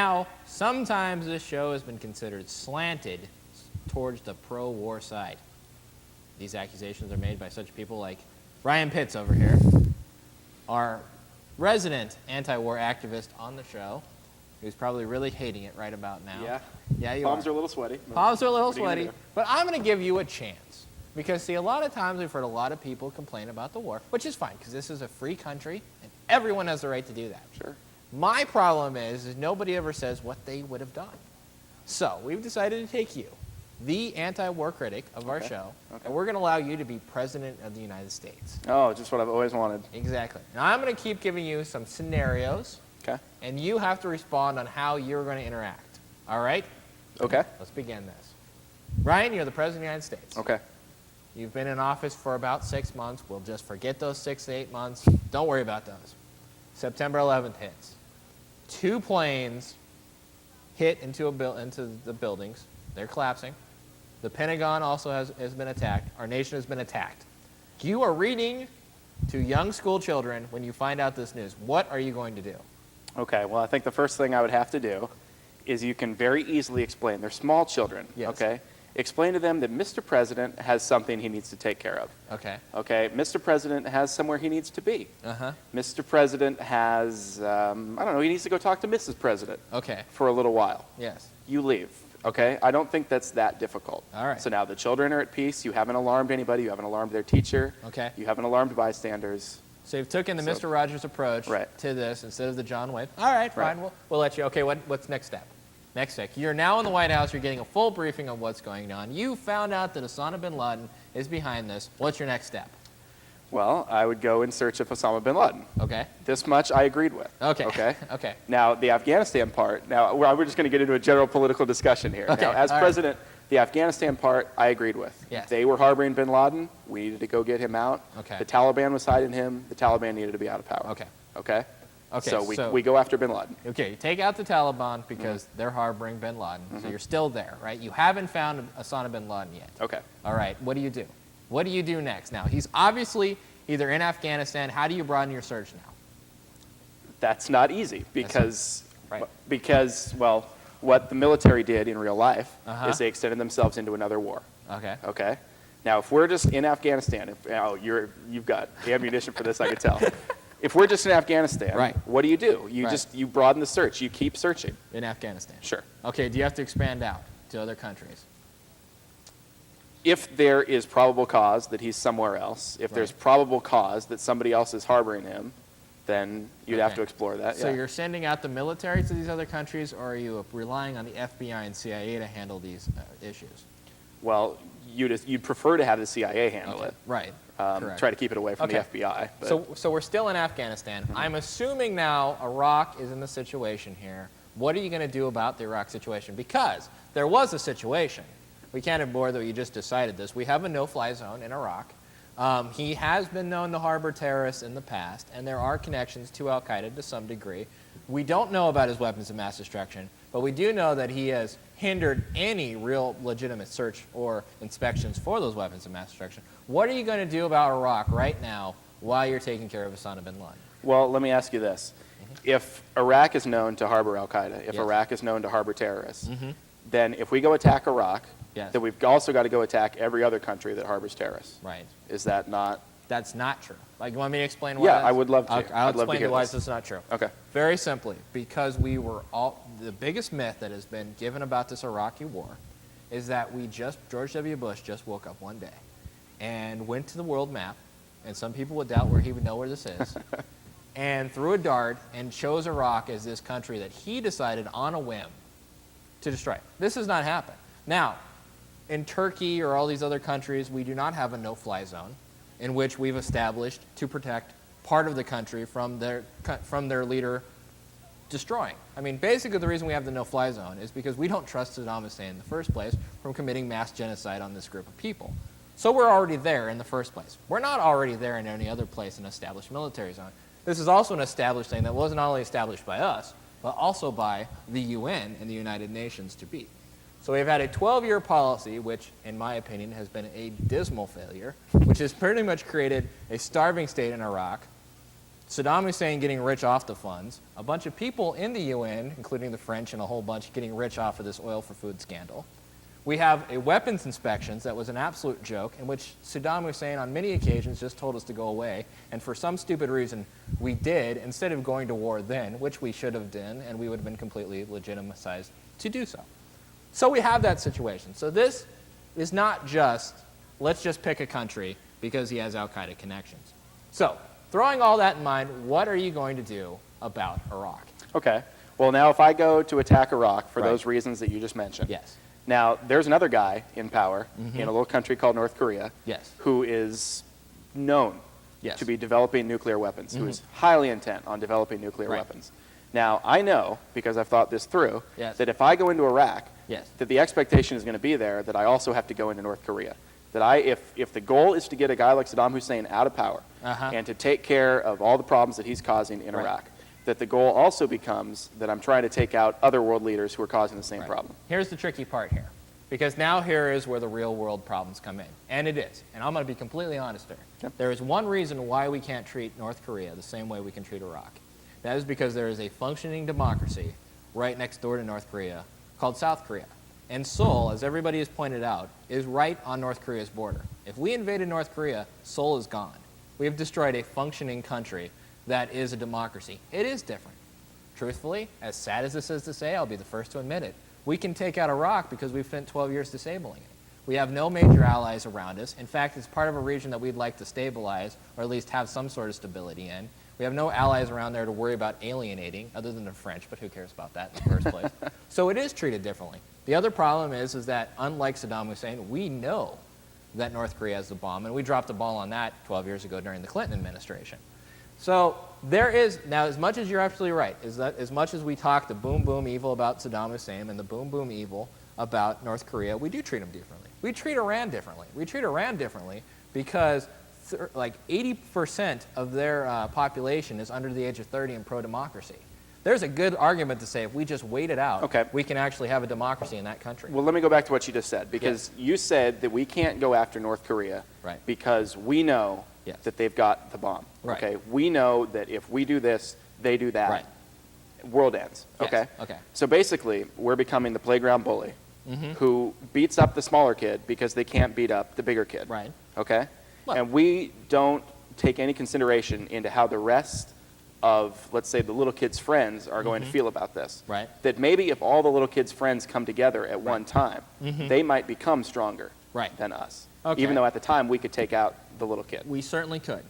Now, sometimes this show has been considered slanted towards the pro-war side. These accusations are made by such people like Brian Pitts over here, our resident anti-war activist on the show, who's probably really hating it right about now. Yeah. Yeah, you Palms are. are a little sweaty. Palms are a little What are you gonna sweaty, do? but I'm going to give you a chance. Because, see, a lot of times we've heard a lot of people complain about the war, which is fine, because this is a free country, and everyone has the right to do that. Sure. My problem is nobody ever says what they would have done. So we've decided to take you, the anti-war critic of our show, and we're going to allow you to be President of the United States. Oh, just what I've always wanted. Exactly. Now, I'm going to keep giving you some scenarios, Okay. and you have to respond on how you're going to interact. All right? Okay. Let's begin this. Ryan, you're the President of the United States. Okay. You've been in office for about 6 months. We'll just forget those 6 to 8 months. Don't worry about those. September 11th hits. 2 planes hit into the buildings. They're collapsing. The Pentagon also has been attacked. Our nation has been attacked. You are reading to young school children when you find out this news. What are you going to do? Okay, well, I think the first thing I would have to do is you can very easily explain. They're small children, Yes. okay? Explain to them that Mr. President has something he needs to take care of. Okay. Okay, Mr. President has somewhere he needs to be. Uh-huh. Mr. President has, I don't know, he needs to go talk to Mrs. President Okay. for a little while. Yes. You leave, okay? I don't think that's that difficult. All right. So now the children are at peace. You haven't alarmed anybody. You haven't alarmed their teacher. Okay. You haven't alarmed bystanders. So you've taken the So- Mr. Rogers approach Right. to this instead of the John Wayne. All right, fine. Right. We'll let you. Okay, what's next step? Next step. You're now in the White House. You're getting a full briefing on what's going on. You found out that Osama bin Laden is behind this. What's your next step? Well, I would go in search of Osama bin Laden. Okay. This much I agreed with. Okay. Okay. Okay. Now, the Afghanistan part, now we're just going to get into a general political discussion here. Okay, Now, as all right. president, the Afghanistan part, I agreed with. Yes. They were harboring bin Laden. We needed to go get him out. Okay. The Taliban was hiding him. The Taliban needed to be out of power. Okay. Okay? Okay, So so- we go after bin Laden. Okay, you take out the Taliban because they're harboring bin Laden. So you're still there, right? You haven't found Osama bin Laden yet. Okay. All right, what do you do? What do you do next? Now, he's obviously either in Afghanistan. How do you broaden your search now? That's not easy because, Right. well, what the military did in real life Uh-huh. is they extended themselves into another war. Okay. Okay. Now, if we're just in Afghanistan, you've got ammunition for this, I could tell. If we're just in Afghanistan, Right. what do? You Right. you broaden the search. You keep searching. In Afghanistan. Sure. Okay, do you have to expand out to other countries? If there is probable cause that he's somewhere else, if there's Right. probable cause that somebody else is harboring him, then you'd have Okay. to explore that. So yeah. you're sending out the military to these other countries, or are you relying on the FBI and CIA to handle these issues? Well, you'd prefer to have the CIA handle it. Right. Correct. Try to keep it away from the Okay. FBI. But So we're still in Afghanistan. I'm assuming now Iraq is in the situation here. What are you going to do about the Iraq situation? Because there was a situation. We can't ignore that you just decided this. We have a no-fly zone in Iraq. He has been known to harbor terrorists in the past, and there are connections to al-Qaeda to some degree. We don't know about his weapons of mass destruction, but we do know that he has hindered any real legitimate search or inspections for those weapons of mass destruction. What are you going to do about Iraq right now while you're taking care of Osama bin Laden? well, let me ask you this. If Iraq is known to harbor al-Qaeda, if Yes. Iraq is known to harbor terrorists, then if we go attack Iraq, Yes. then we've also got to go attack every other country that harbors terrorists. Right. Is that not? That's not true. Like, you want me to explain why? Yeah, that's- I would love to. I'll I'd love to explain hear why this. this is not true. Okay. Very simply, because we were all, the biggest myth that has been given about this Iraqi war is that George W. Bush just woke up one day and went to the world map, and some people would doubt where he would know where this is, and threw a dart and chose Iraq as this country that he decided on a whim to destroy. This has not happened. Now, in Turkey or all these other countries, we do not have a no-fly zone in which we've established to protect part of the country from their leader destroying. I mean, basically the reason we have the no-fly zone is because we don't trust Saddam Hussein in the first place from committing mass genocide on this group of people. So we're already there in the first place. We're not already there in any other place in an established military zone. This is also an established thing that wasn't only established by us, but also by the UN and the United Nations to be. So we've had a 12-year policy, which, in my opinion, has been a dismal failure, which has pretty much created a starving state in Iraq, Saddam Hussein getting rich off the funds, a bunch of people in the UN, including the French and a whole bunch, getting rich off of this oil for food scandal. We have a weapons inspections that was an absolute joke, in which Saddam Hussein on many occasions just told us to go away, and for some stupid reason we did, instead of going to war then, which we should have done, and we would have been completely legitimized to do so. So we have that situation. So this is not just, let's just pick a country because he has al-Qaeda connections. So, throwing all that in mind, what are you going to do about Iraq? Okay. Well, now if I go to attack Iraq for Right. those reasons that you just mentioned, Yes. now there's another guy in power in a little country called North Korea Yes. who is known Yes. to be developing nuclear weapons, who is highly intent on developing nuclear Right. weapons. Now, I know, because I've thought this through, Yes. that if I go into Iraq, Yes. that the expectation is going to be there that I also have to go into North Korea. That if the goal is to get a guy like Saddam Hussein out of power and to take care of all the problems that he's causing in Right. Iraq, that the goal also becomes that I'm trying to take out other world leaders who are causing the same Right. problem. Here's the tricky part here, because now here is where the real world problems come in, and it is. And I'm going to be completely honest here. Yep. There is one reason why we can't treat North Korea the same way we can treat Iraq. That is because there is a functioning democracy right next door to North Korea called South Korea. And Seoul, as everybody has pointed out, is right on North Korea's border. If we invaded North Korea, Seoul is gone. We have destroyed a functioning country that is a democracy. It is different. Truthfully, as sad as this is to say, I'll be the first to admit it. We can take out Iraq because we've spent 12 years disabling it. We have no major allies around us. In fact, it's part of a region that we'd like to stabilize, or at least have some sort of stability in. We have no allies around there to worry about alienating, other than the French, but who cares about that in the first place? So it is treated differently. The other problem is that unlike Saddam Hussein, we know that North Korea has the bomb, and we dropped the ball on that 12 years ago during the Clinton administration. So there is, now as much as you're absolutely right, is that as much as we talk the boom boom evil about Saddam Hussein and the boom boom evil about North Korea, we do treat them differently. We treat Iran differently. We treat Iran differently because like 80% of their population is under the age of 30 and pro-democracy. There's a good argument to say if we just wait it out, Okay. we can actually have a democracy in that country. Well, let me go back to what you just said, because you said that we can't go after North Korea Right. because we know Yes. that they've got the bomb. Right. Okay, we know that if we do this, they do that. Right. World ends. Yes. Okay. Okay. So basically, we're becoming the playground bully who beats up the smaller kid because they can't beat up the bigger kid. Right. Okay. Well- And we don't take any consideration into how the rest of, let's say, the little kid's friends are going to feel about this. Right. That maybe if all the little kid's friends come together at one time, they might become stronger Right. than us. Okay. Even though at the time we could take out the little kid. We certainly could.